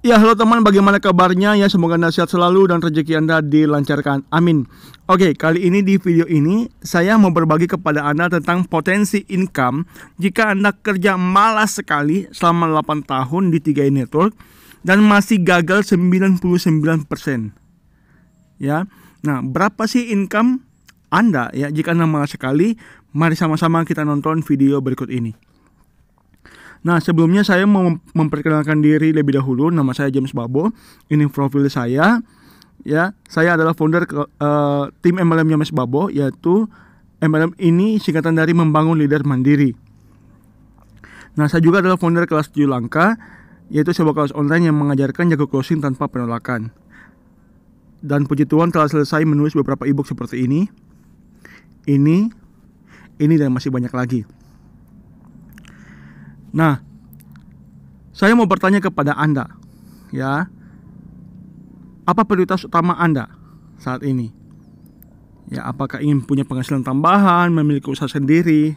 Ya, halo teman, bagaimana kabarnya? Ya, semoga Anda sehat selalu dan rezeki Anda dilancarkan. Amin. Oke, kali ini di video ini saya mau berbagi kepada Anda tentang potensi income jika Anda kerja malas sekali selama 8 tahun di 3i Network dan masih gagal 99%. Ya. Nah, berapa sih income Anda ya jika Anda malas sekali? Mari sama-sama kita nonton video berikut ini. Nah, sebelumnya saya mau memperkenalkan diri lebih dahulu. Nama saya James Babo. Ini profil saya. Ya, saya adalah founder tim MLM James Babo, yaitu MLM ini singkatan dari Membangun Leader Mandiri. Nah, saya juga adalah founder kelas 7 langkah, yaitu sebuah kelas online yang mengajarkan jago closing tanpa penolakan. Dan puji Tuhan telah selesai menulis beberapa ebook seperti ini, dan masih banyak lagi. Nah, saya mau bertanya kepada Anda, ya, apa prioritas utama Anda saat ini? Ya, apakah ingin punya penghasilan tambahan, memiliki usaha sendiri,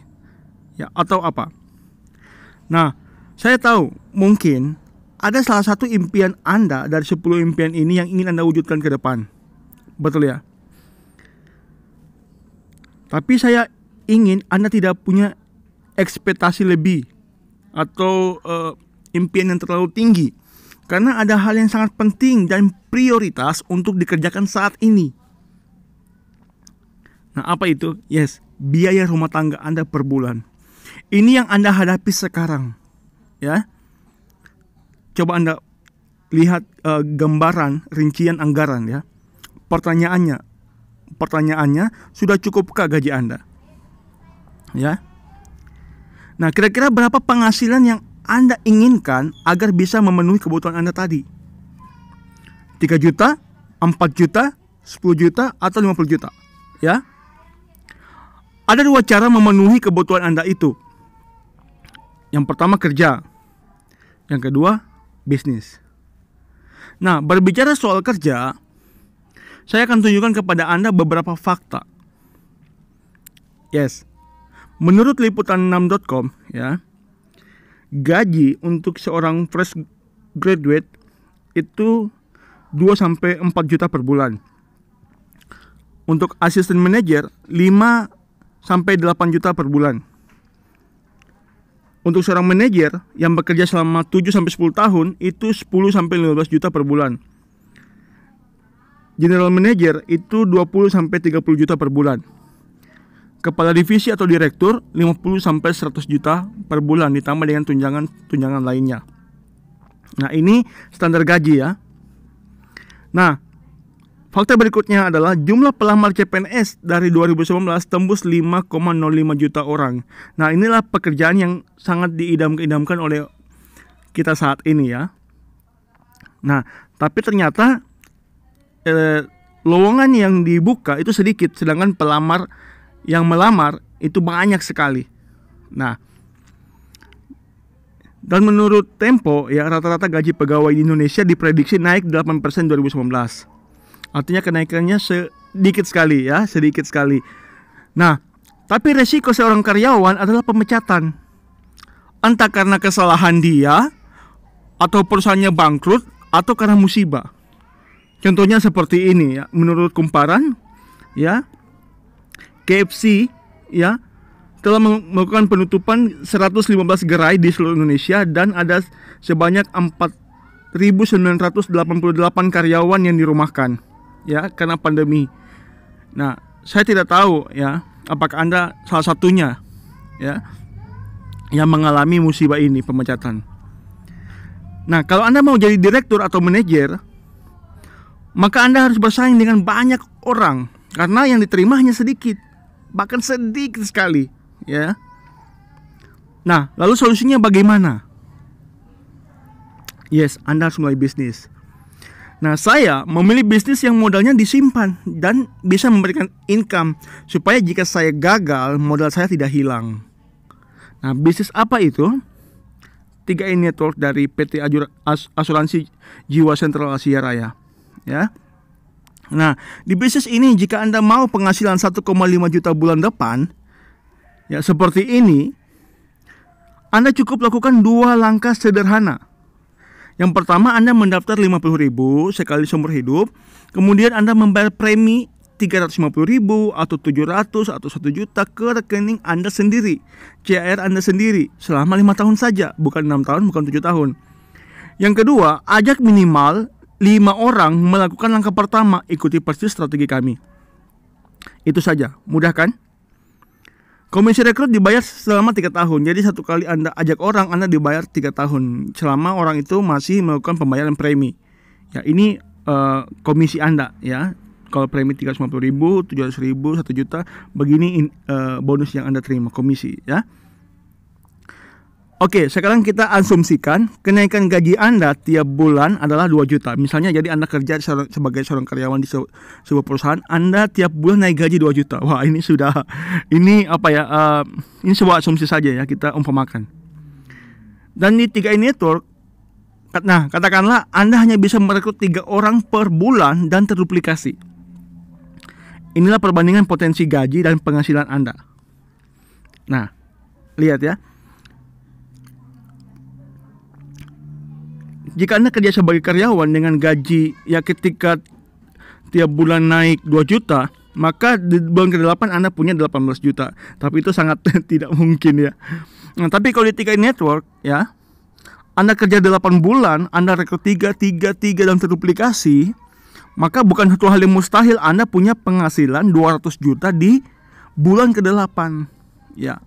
ya, atau apa? Nah, saya tahu mungkin ada salah satu impian Anda dari 10 impian ini yang ingin Anda wujudkan ke depan. Betul ya? Tapi saya ingin Anda tidak punya ekspektasi lebih atau impian yang terlalu tinggi, karena ada hal yang sangat penting dan prioritas untuk dikerjakan saat ini. Nah, apa itu? Yes, biaya rumah tangga Anda per bulan. Ini yang Anda hadapi sekarang, ya. Coba Anda lihat gambaran rincian anggaran, ya. Pertanyaannya, sudah cukupkah gaji Anda? Ya. Nah, kira-kira berapa penghasilan yang Anda inginkan agar bisa memenuhi kebutuhan Anda tadi? 3 juta, 4 juta, 10 juta, atau 50 juta? Ya. Ada 2 cara memenuhi kebutuhan Anda itu. Yang pertama kerja. Yang kedua bisnis. Nah, berbicara soal kerja, saya akan tunjukkan kepada Anda beberapa fakta. Yes. Menurut liputan6.com, ya, gaji untuk seorang fresh graduate itu 2-4 juta per bulan. Untuk assistant manager 5-8 juta per bulan. Untuk seorang manajer yang bekerja selama 7-10 tahun itu 10-15 juta per bulan. General manager itu 20-30 juta per bulan. Kepala divisi atau direktur 50-100 juta per bulan, ditambah dengan tunjangan lainnya. Nah, ini standar gaji, ya. Nah, fakta berikutnya adalah jumlah pelamar CPNS dari 2019 tembus 5,05 juta orang. Nah, inilah pekerjaan yang sangat diidam-idamkan oleh kita saat ini, ya. Nah, tapi ternyata lowongan yang dibuka itu sedikit, sedangkan pelamar yang melamar itu banyak sekali. Nah, dan menurut Tempo, ya, rata-rata gaji pegawai di Indonesia diprediksi naik 8% 2019. Artinya kenaikannya sedikit sekali, ya, sedikit sekali. Nah, tapi resiko seorang karyawan adalah pemecatan. Entah karena kesalahan dia, atau perusahaannya bangkrut, atau karena musibah. Contohnya seperti ini, ya, menurut Kumparan, ya, KFC, ya, telah melakukan penutupan 115 gerai di seluruh Indonesia dan ada sebanyak 4.988 karyawan yang dirumahkan, ya, karena pandemi. Nah, saya tidak tahu, ya, apakah Anda salah satunya, ya, yang mengalami musibah ini, pemecatan. Nah, kalau Anda mau jadi direktur atau manajer, maka Anda harus bersaing dengan banyak orang karena yang diterima hanya sedikit, bahkan sedikit sekali, ya. Nah, lalu solusinya bagaimana? Yes, Anda harus mulai bisnis. Nah, saya memilih bisnis yang modalnya disimpan dan bisa memberikan income supaya jika saya gagal, modal saya tidak hilang. Nah, bisnis apa itu? 3i Network dari PT Asuransi Jiwa Sentral Asia Raya, ya. Nah, di bisnis ini jika Anda mau penghasilan 1,5 juta bulan depan, ya, seperti ini, Anda cukup lakukan 2 langkah sederhana. Yang pertama, Anda mendaftar 50.000 sekali seumur hidup. Kemudian Anda membayar premi 350.000 atau 700 atau 1 juta ke rekening Anda sendiri, CR Anda sendiri, selama 5 tahun saja, bukan 6 tahun, bukan 7 tahun. Yang kedua, ajak minimal 5 orang melakukan langkah pertama, ikuti persis strategi kami. Itu saja, mudah kan? Komisi rekrut dibayar selama 3 tahun. Jadi satu kali Anda ajak orang, Anda dibayar 3 tahun selama orang itu masih melakukan pembayaran premi. Ya, ini komisi Anda ya. Kalau premi 350.000, 700.000, 1 juta, begini bonus yang Anda terima, komisi ya. Oke, sekarang kita asumsikan kenaikan gaji Anda tiap bulan adalah 2 juta. Misalnya jadi Anda kerja sebagai seorang karyawan di sebuah perusahaan, Anda tiap bulan naik gaji 2 juta. Wah, ini ini sebuah asumsi saja ya, kita umpamakan. Dan di 3i Network, nah katakanlah Anda hanya bisa merekrut 3 orang per bulan dan terduplikasi. Inilah perbandingan potensi gaji dan penghasilan Anda. Nah, lihat ya. Jika Anda kerja sebagai karyawan dengan gaji ya ketika tiap bulan naik 2 juta, maka di bulan ke-8 Anda punya 18 juta. Tapi itu sangat tidak mungkin ya. Nah, tapi kalau di 3i Network ya, Anda kerja 8 bulan, Anda rekrut 3 dan terduplikasi, maka bukan satu hal yang mustahil Anda punya penghasilan 200 juta di bulan ke-8 ya.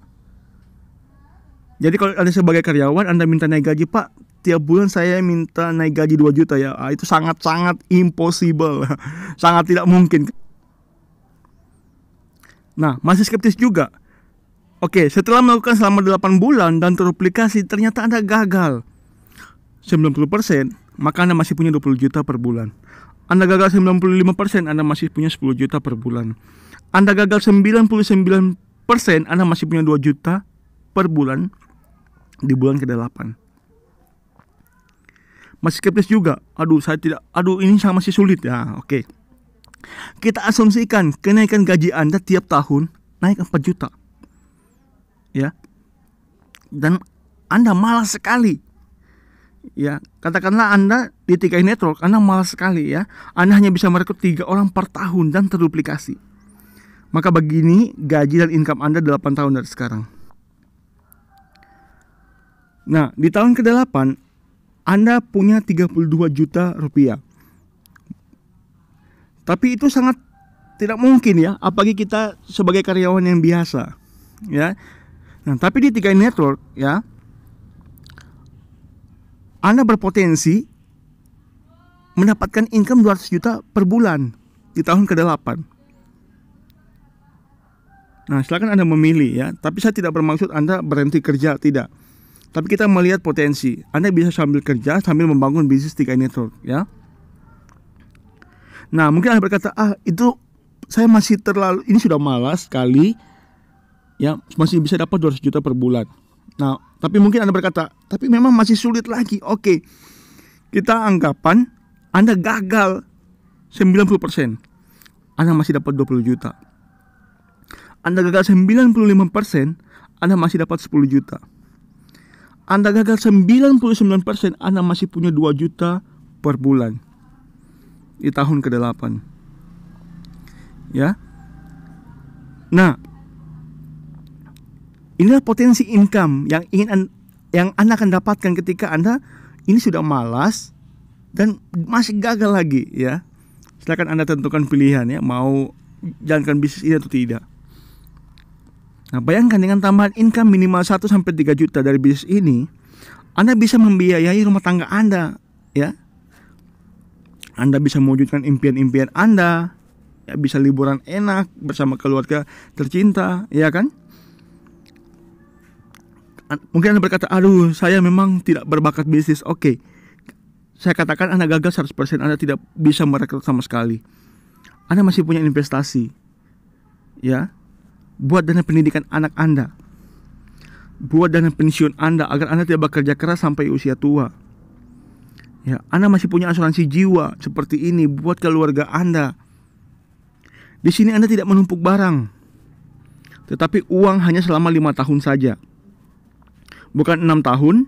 Jadi kalau Anda sebagai karyawan, Anda minta naik gaji, Pak, tiap bulan saya minta naik gaji 2 juta ya. Itu sangat-sangat impossible. Sangat tidak mungkin. Nah, masih skeptis juga. Oke, setelah melakukan selama 8 bulan dan terduplikasi, ternyata Anda gagal 90%, maka Anda masih punya 20 juta per bulan. Anda gagal 95%, Anda masih punya 10 juta per bulan. Anda gagal 99%, Anda masih punya 2 juta per bulan di bulan ke-8. Masih skeptis juga. Ini masih sulit ya. Oke. Kita asumsikan kenaikan gaji Anda tiap tahun naik 4 juta. Ya. Dan Anda malas sekali. Ya, katakanlah Anda di 3i Network, Anda malas sekali ya. Anda hanya bisa merekrut 3 orang per tahun dan terduplikasi. Maka begini gaji dan income Anda 8 tahun dari sekarang. Nah, di tahun ke-8 Anda punya 32 juta rupiah. Tapi itu sangat tidak mungkin ya, apalagi kita sebagai karyawan yang biasa ya. Nah, tapi di 3i Network ya, Anda berpotensi mendapatkan income 200 juta per bulan di tahun ke-8. Nah, silakan Anda memilih ya, tapi saya tidak bermaksud Anda berhenti kerja, tidak. Tapi kita melihat potensi. Anda bisa sambil kerja, sambil membangun bisnis 3i Network ya. Nah, mungkin Anda berkata, itu saya masih ini sudah malas sekali ya, masih bisa dapat 200 juta per bulan. Nah, tapi mungkin Anda berkata, tapi memang masih sulit lagi. Oke, kita anggapan Anda gagal 90%, Anda masih dapat 20 juta. Anda gagal 95%, Anda masih dapat 10 juta. Anda gagal 99%, Anda masih punya 2 juta per bulan di tahun ke-8 ya. Nah, inilah potensi income yang Anda akan dapatkan ketika Anda ini sudah malas dan masih gagal lagi ya. Silakan Anda tentukan pilihan ya, mau jalankan bisnis ini atau tidak. Nah, bayangkan dengan tambahan income minimal 1-3 juta dari bisnis ini, Anda bisa membiayai rumah tangga Anda ya. Anda bisa mewujudkan impian-impian Anda ya, bisa liburan enak bersama keluarga tercinta ya kan. Mungkin Anda berkata, aduh saya memang tidak berbakat bisnis. Oke, saya katakan Anda gagal 100%, Anda tidak bisa merekrut sama sekali. Anda masih punya investasi ya, buat dana pendidikan anak Anda, buat dana pensiun Anda agar Anda tidak bekerja keras sampai usia tua ya. Anda masih punya asuransi jiwa seperti ini buat keluarga Anda. Di sini Anda tidak menumpuk barang, tetapi uang hanya selama 5 tahun saja, bukan 6 tahun,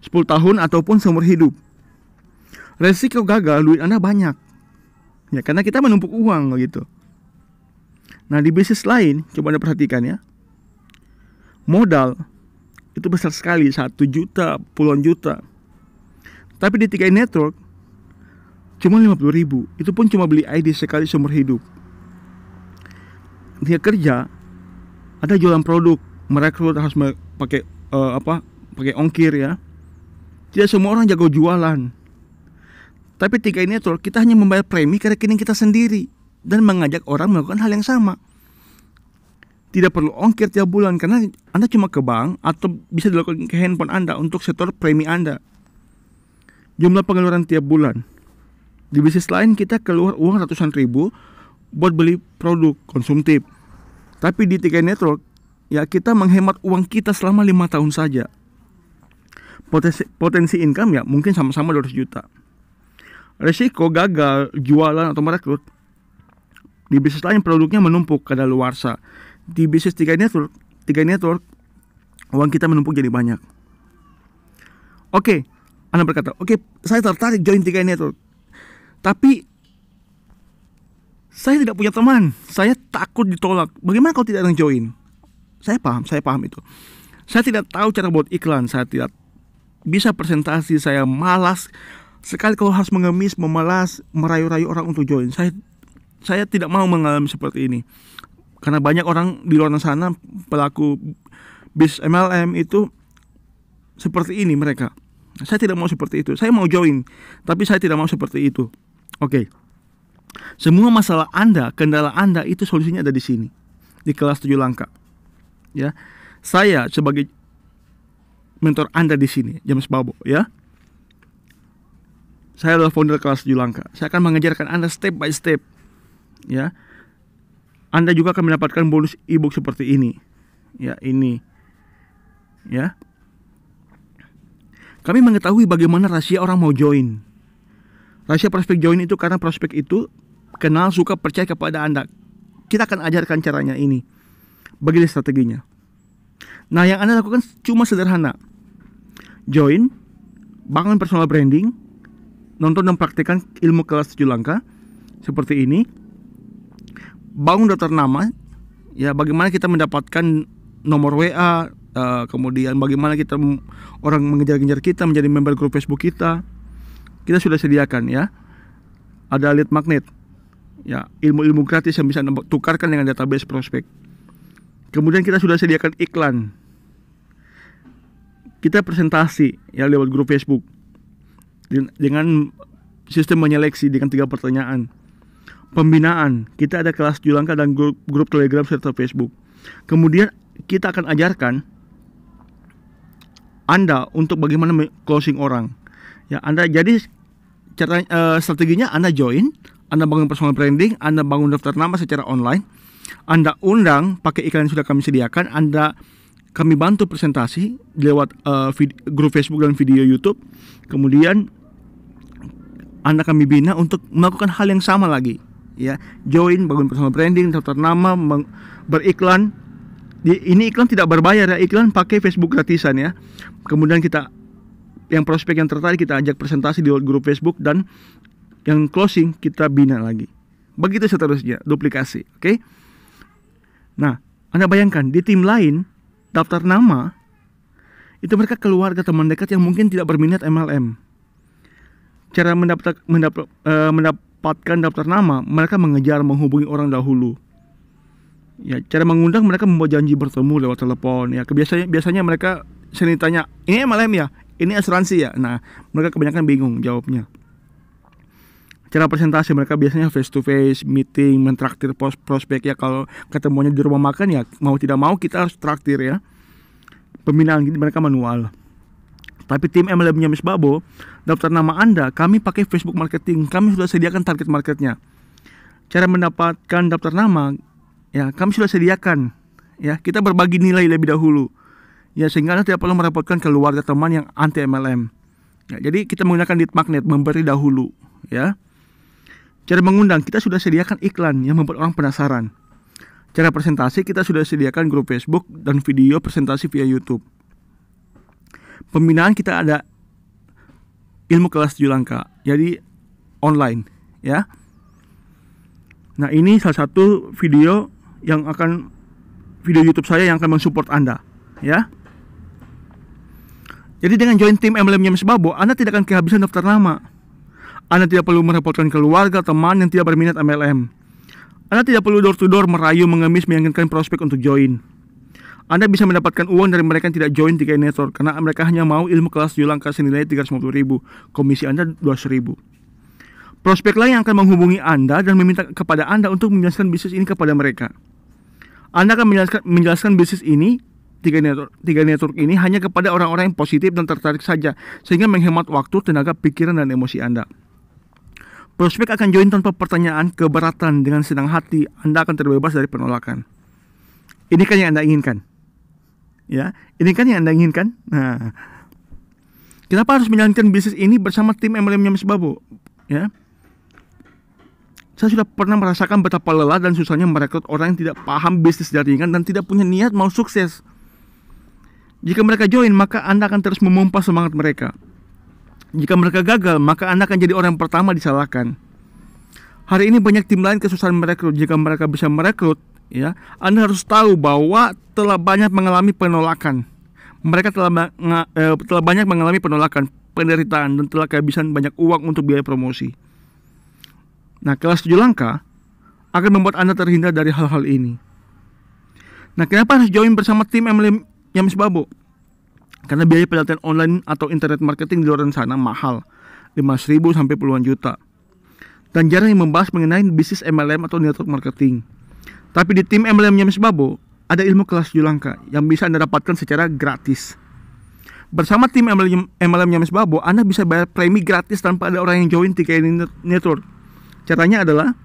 10 tahun ataupun seumur hidup Resiko gagal, duit Anda banyak. Ya, karena kita menumpuk uang gitu. Nah, di bisnis lain, coba Anda perhatikan ya. Modal itu besar sekali, 1 juta, puluhan juta. Tapi di TKI Network cuma 50.000. Itu pun cuma beli ID sekali seumur hidup. Dia kerja, ada jualan produk, merekrut harus pakai pakai ongkir ya. Tidak semua orang jago jualan. Tapi TKI Network kita hanya membayar premi ke rekening kita sendiri dan mengajak orang melakukan hal yang sama. Tidak perlu ongkir tiap bulan karena Anda cuma ke bank atau bisa dilakukan ke handphone Anda untuk setor premi Anda. Jumlah pengeluaran tiap bulan. Di bisnis lain kita keluar uang ratusan ribu buat beli produk konsumtif. Tapi di TKI Network ya kita menghemat uang kita selama 5 tahun saja. Potensi income ya mungkin sama-sama 200 juta. Resiko gagal jualan atau merekrut. Di bisnis lain produknya menumpuk kadaluarsa. Di bisnis TKI Network uang kita menumpuk jadi banyak. Oke, Anda berkata, oke, saya tertarik join TKI Network. Tapi saya tidak punya teman. Saya takut ditolak. Bagaimana kalau tidak ada yang join? Saya paham itu. Saya tidak tahu cara buat iklan. Saya tidak bisa presentasi. Saya malas sekali kalau harus mengemis, memalas, merayu-rayu orang untuk join. Saya tidak mau mengalami seperti ini. Karena banyak orang di luar sana pelaku bis MLM itu seperti ini mereka. Saya tidak mau seperti itu. Saya mau join, tapi saya tidak mau seperti itu. Oke. Semua masalah Anda, kendala Anda itu solusinya ada di sini. Di kelas 7 langkah. Ya. Saya sebagai mentor Anda di sini, James Babo, ya. Saya adalah founder kelas 7 langkah. Saya akan mengajarkan Anda step by step. Ya. Anda juga akan mendapatkan bonus ebook seperti ini. Ya, ini. Ya. Kami mengetahui bagaimana rahasia orang mau join. Rahasia prospek join itu karena prospek itu kenal, suka, percaya kepada Anda. Kita akan ajarkan caranya ini. Begini strateginya. Nah, yang Anda lakukan cuma sederhana. Join, bangun personal branding, nonton dan praktekkan ilmu kelas 7 langkah seperti ini. Bangun daftar nama, ya bagaimana kita mendapatkan nomor WA, kemudian bagaimana kita orang mengejar-ngejar kita menjadi member grup Facebook kita. Kita sudah sediakan ya. Ada lead magnet. Ya, ilmu-ilmu gratis yang bisa Anda tukarkan dengan database prospek. Kemudian kita sudah sediakan iklan. Kita presentasi ya lewat grup Facebook dengan sistem menyeleksi dengan 3 pertanyaan. Pembinaan, kita ada kelas 7 langkah dan grup Telegram serta Facebook. Kemudian kita akan ajarkan Anda untuk bagaimana closing orang. Ya, Anda jadi cara strateginya Anda join, Anda bangun personal branding, Anda bangun daftar nama secara online, Anda undang pakai iklan yang sudah kami sediakan, kami bantu presentasi lewat grup Facebook dan video YouTube. Kemudian Anda kami bina untuk melakukan hal yang sama lagi. Ya, join, bangun personal branding, daftar nama, beriklan. Ini iklan tidak berbayar ya, iklan pakai Facebook gratisan ya. Kemudian kita yang prospek yang tertarik kita ajak presentasi di grup Facebook dan yang closing kita bina lagi. Begitu seterusnya, duplikasi, oke? Nah, Anda bayangkan di tim lain daftar nama itu mereka keluarga teman dekat yang mungkin tidak berminat MLM. Cara mendapatkan daftar nama, mereka mengejar menghubungi orang dahulu. Ya, cara mengundang mereka membuat janji bertemu lewat telepon. Ya, biasanya mereka sering tanya, ini MLM ya, ini asuransi ya. Nah, mereka kebanyakan bingung jawabnya. Cara presentasi mereka biasanya face to face, meeting, mentraktir prospek ya. Kalau ketemunya di rumah makan ya mau tidak mau kita harus traktir ya. Pembinaan gitu mereka manual. Tapi tim MLM-nya Miss Babo, daftar nama Anda, kami pakai Facebook marketing. Kami sudah sediakan target marketnya. Cara mendapatkan daftar nama, ya kami sudah sediakan. Ya, kita berbagi nilai lebih dahulu. Ya, sehingga Anda tidak perlu merepotkan keluarga teman yang anti MLM. Ya, jadi kita menggunakan lead magnet, memberi dahulu. Ya. Cara mengundang, kita sudah sediakan iklan yang membuat orang penasaran. Cara presentasi, kita sudah sediakan grup Facebook dan video presentasi via YouTube. Pembinaan kita ada ilmu kelas 7 langkah. Jadi online, ya. Nah, ini salah satu video YouTube saya yang akan mensupport Anda, ya. Jadi dengan join tim MLM-nya Mas Babo, Anda tidak akan kehabisan daftar nama. Anda tidak perlu merepotkan keluarga, teman yang tidak berminat MLM. Anda tidak perlu door to door merayu, mengemis, meyakinkan prospek untuk join. Anda bisa mendapatkan uang dari mereka yang tidak join TKI Network karena mereka hanya mau ilmu kelas 7 langkah senilai 350.000. Komisi Anda 200.000. Prospek lain yang akan menghubungi Anda dan meminta kepada Anda untuk menjelaskan bisnis ini kepada mereka. Anda akan menjelaskan bisnis ini tiga network ini hanya kepada orang-orang yang positif dan tertarik saja, sehingga menghemat waktu, tenaga, pikiran, dan emosi Anda. Prospek akan join tanpa pertanyaan, keberatan, dengan senang hati. Anda akan terbebas dari penolakan. Ini kan yang Anda inginkan, ya. Ini kan yang Anda inginkan. Nah, kenapa harus menjalankan bisnis ini bersama tim MLM-nya Mas Babo? Ya, saya sudah pernah merasakan betapa lelah dan susahnya merekrut orang yang tidak paham bisnis jaringan dan tidak punya niat mau sukses. Jika mereka join, maka Anda akan terus memompa semangat mereka. Jika mereka gagal, maka Anda akan jadi orang pertama disalahkan. Hari ini banyak tim lain kesusahan merekrut. Jika mereka bisa merekrut, ya, Anda harus tahu bahwa telah banyak mengalami penolakan. Mereka telah banyak mengalami penolakan, penderitaan, dan telah kehabisan banyak uang untuk biaya promosi. Nah, kelas 7 langkah akan membuat Anda terhindar dari hal-hal ini. Nah, kenapa harus join bersama tim MLM-nya Mas Babo? Karena biaya pelatihan online atau internet marketing di luar sana mahal, 5.000 sampai puluhan juta. Dan jarang yang membahas mengenai bisnis MLM atau network marketing. Tapi di tim MLM-nya Mas Babo, ada ilmu kelas 7 langkah yang bisa Anda dapatkan secara gratis. Bersama tim MLM-nya Mas Babo, Anda bisa bayar premi gratis tanpa ada orang yang join TKI Network. Caranya adalah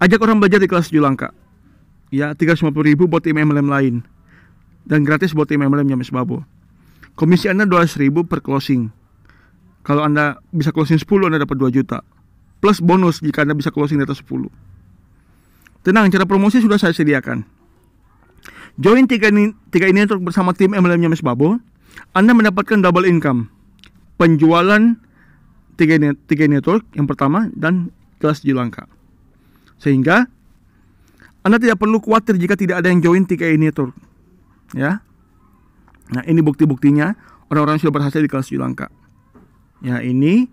ajak orang belajar di kelas 7 langkah. Ya, 350.000 buat tim MLM lain. Dan gratis buat tim MLM-nya Mas Babo. Komisi Anda 200.000 per closing. Kalau Anda bisa closing 10, Anda dapat 2 juta. Plus bonus jika Anda bisa closing di atas 10. Tenang, cara promosi sudah saya sediakan. Join TKI Network bersama tim MLM-nya Mas Babo, Anda mendapatkan double income. Penjualan TKI Network yang pertama dan kelas 7 langkah. Sehingga Anda tidak perlu khawatir jika tidak ada yang join TKI Network. Ya. Nah, ini bukti-buktinya orang-orang yang sudah berhasil di kelas 7 langkah. Ya, ini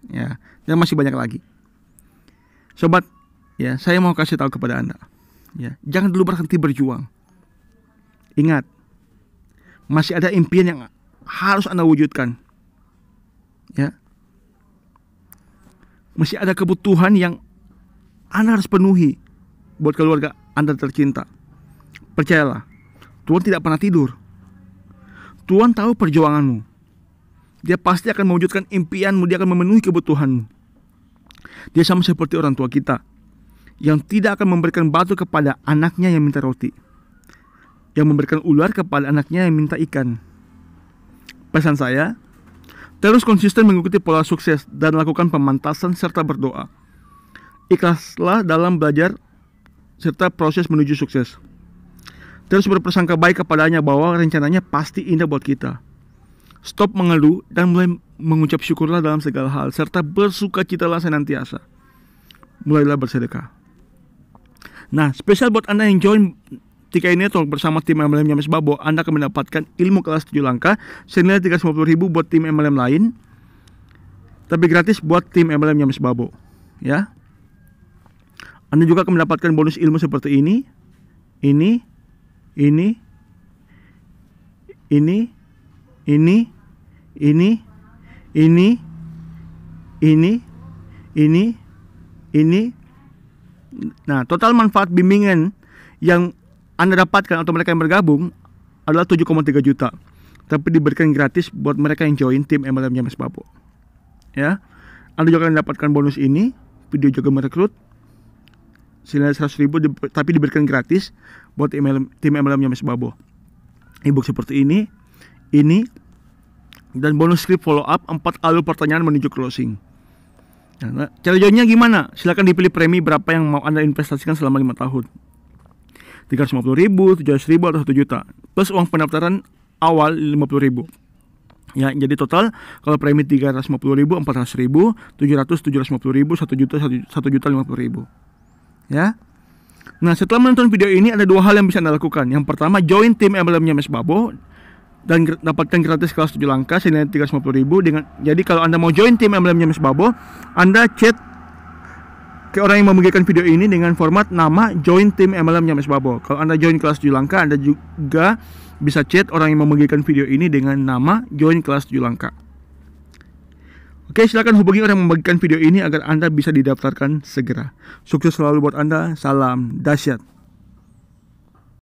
ya, dan masih banyak lagi. Sobat, ya, saya mau kasih tahu kepada Anda, ya, jangan dulu berhenti berjuang. Ingat, masih ada impian yang harus Anda wujudkan. Ya. Masih ada kebutuhan yang Anda harus penuhi buat keluarga Anda tercinta. Percayalah, Tuhan tidak pernah tidur. Tuhan tahu perjuanganmu. Dia pasti akan mewujudkan impianmu. Dia akan memenuhi kebutuhanmu. Dia sama seperti orang tua kita yang tidak akan memberikan batu kepada anaknya yang minta roti, yang memberikan ular kepada anaknya yang minta ikan. Pesan saya, terus konsisten mengikuti pola sukses dan lakukan pemantasan serta berdoa. Ikhlaslah dalam belajar serta proses menuju sukses. Terus berprasangka baik kepadanya bahwa rencananya pasti indah buat kita. Stop mengeluh dan mulai mengucap syukurlah dalam segala hal, serta bersukacitalah senantiasa. Mulailah bersedekah. Nah, spesial buat Anda yang join TKI Network bersama tim MLM-nya Mas Babo, Anda akan mendapatkan ilmu kelas 7 langkah senilai 350.000 buat tim MLM lain, tapi gratis buat tim MLM-nya Mas Babo. Ya. Anda juga akan mendapatkan bonus ilmu seperti ini, ini, Nah, total manfaat bimbingan yang Anda dapatkan atau mereka yang bergabung adalah 7,3 juta. Tapi diberikan gratis buat mereka yang join tim MLM-nya Mas Babo. Ya. Anda juga akan mendapatkan bonus ini, video juga merekrut senilai 100.000 tapi diberikan gratis buat tim MLM-nya Mas Babo. E-book seperti ini, dan bonus script follow up 4 alur pertanyaan menuju closing. Nah, cara joinnya gimana? Silakan dipilih premi berapa yang mau Anda investasikan selama 5 tahun. 350.000, 700.000 atau 1 juta. Plus uang pendaftaran awal 50.000. Ya, jadi total kalau premi 350.000, 400.000, 700, 750.000, 1 juta, 1 juta 50.000. Ya. Nah, setelah menonton video ini ada 2 hal yang bisa Anda lakukan. Yang pertama, join tim MLM-nya Mas Babo dan dapatkan gratis kelas 7 langkah senilai 350.000 dengan. Jadi kalau Anda mau join tim MLM-nya Mas Babo, Anda chat ke orang yang membagikan video ini dengan format nama join tim MLM-nya Mas Babo. Kalau Anda join kelas 7 langkah, Anda juga bisa chat orang yang membagikan video ini dengan nama join kelas 7 langkah. Oke, silakan hubungi orang yang membagikan video ini agar Anda bisa didaftarkan segera. Sukses selalu buat Anda. Salam dahsyat.